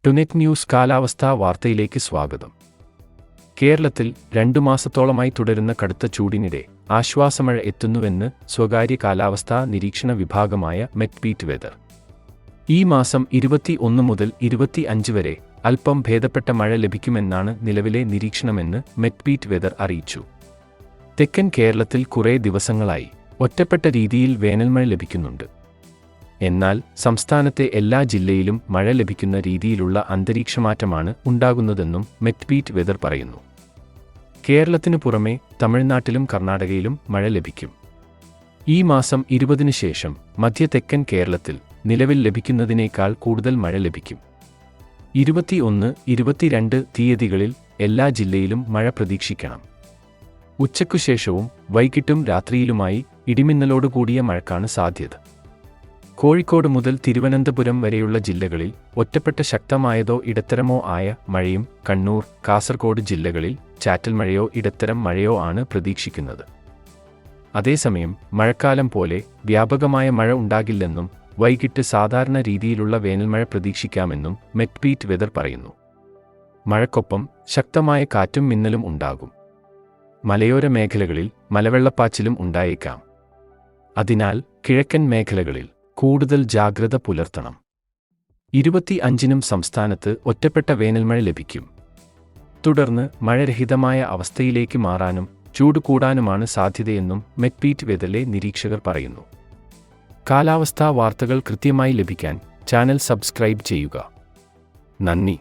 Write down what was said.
ടുനെറ്റ് news കാലാവസ്ഥാ വാർത്തയിലേക്ക് സ്വാഗതം. കേരളത്തിൽ 2 മാസത്തോളമായി തുടരുന്ന കടുത്ത ചൂടിനിടെ ആശ്വാസമഴ എത്തുന്നുവെന്ന് സ്വകാര്യ കാലാവസ്ഥാ നിരീക്ഷണ വിഭാഗമായ മെറ്റ്ബീറ്റ് വെതർ. ഈ മാസം 21 മുതൽ 25 വരെ അല്പം ഭേദപ്പെട്ട മഴ ലഭിക്കുമെന്നാണ് നിലവിലെ നിരീക്ഷണമെന്ന് മെറ്റ്ബീറ്റ് വെതർ അറിയിച്ചു. തെക്കൻ കേരളത്തിൽ കുറേ ദിവസങ്ങളായി ഒറ്റപ്പെട്ട രീതിയിൽ വേനൽമഴ ലഭിക്കുന്നുണ്ട്. എന്നാൽ സംസ്ഥാനത്തെ എല്ലാ ജില്ലയിലും മഴ ലഭിക്കുന്ന രീതിയിലുള്ള അന്തരീക്ഷമാറ്റമാണ് ഉണ്ടാകുന്നതെന്നും മെറ്റ്ബീറ്റ് വെതർ പറയുന്നു. കേരളത്തിനു പുറമെ തമിഴ്നാട്ടിലും കർണാടകയിലും മഴ ലഭിക്കും. ഈ മാസം 20-ന് ശേഷം മധ്യ തെക്കൻ കേരളത്തിൽ നിലവിൽ ലഭിക്കുന്നതിനേക്കാൾ കൂടുതൽ മഴ ലഭിക്കും. 21, 22 തീയതികളിൽ എല്ലാ ജില്ലയിലും മഴ പ്രതീക്ഷിക്കണം. ഉച്ചയ്ക്കുശേഷവും വൈകിട്ടും രാത്രിയിലുമായി ഇടിമിന്നലോടുകൂടിയ മഴയ്ക്കാണ് സാധ്യത. കോഴിക്കോട് മുതൽ തിരുവനന്തപുരം വരെയുള്ള ജില്ലകളിൽ ഒറ്റപ്പെട്ട ശക്തമായതോ ഇടത്തരമോ ആയ മഴയും കണ്ണൂർ, കാസർഗോഡ് ജില്ലകളിൽ ചാറ്റൽ മഴയോ ഇടത്തരം മഴയോ ആണ് പ്രതീക്ഷിക്കുന്നത്. അതേസമയം മഴക്കാലം പോലെ വ്യാപകമായ മഴ ഉണ്ടാകില്ലെന്നും വൈകിട്ട് സാധാരണ രീതിയിലുള്ള വേനൽമഴ പ്രതീക്ഷിക്കാമെന്നും മെറ്റ്ബീറ്റ് വെതർ പറയുന്നു. മഴയ്ക്കൊപ്പം ശക്തമായ കാറ്റും മിന്നലും ഉണ്ടാകും. മലയോര മേഖലകളിൽ മലവെള്ളപ്പാച്ചിലും ഉണ്ടായേക്കാം. അതിനാൽ കിഴക്കൻ മേഖലകളിൽ കൂടുതൽ ജാഗ്രത പുലർത്തണം. 25-നും സംസ്ഥാനത്ത് ഒറ്റപ്പെട്ട വേനൽമഴ ലഭിക്കും. തുടർന്ന് മഴരഹിതമായ അവസ്ഥയിലേക്ക് മാറാനും ചൂട് കൂടാനുമാണ് സാധ്യതയെന്നും മെറ്റ്ബീറ്റ് വെതറിലെ നിരീക്ഷകർ പറയുന്നു. കാലാവസ്ഥാ വാർത്തകൾ കൃത്യമായി ലഭിക്കാൻ ചാനൽ സബ്സ്ക്രൈബ് ചെയ്യുക. നന്ദി.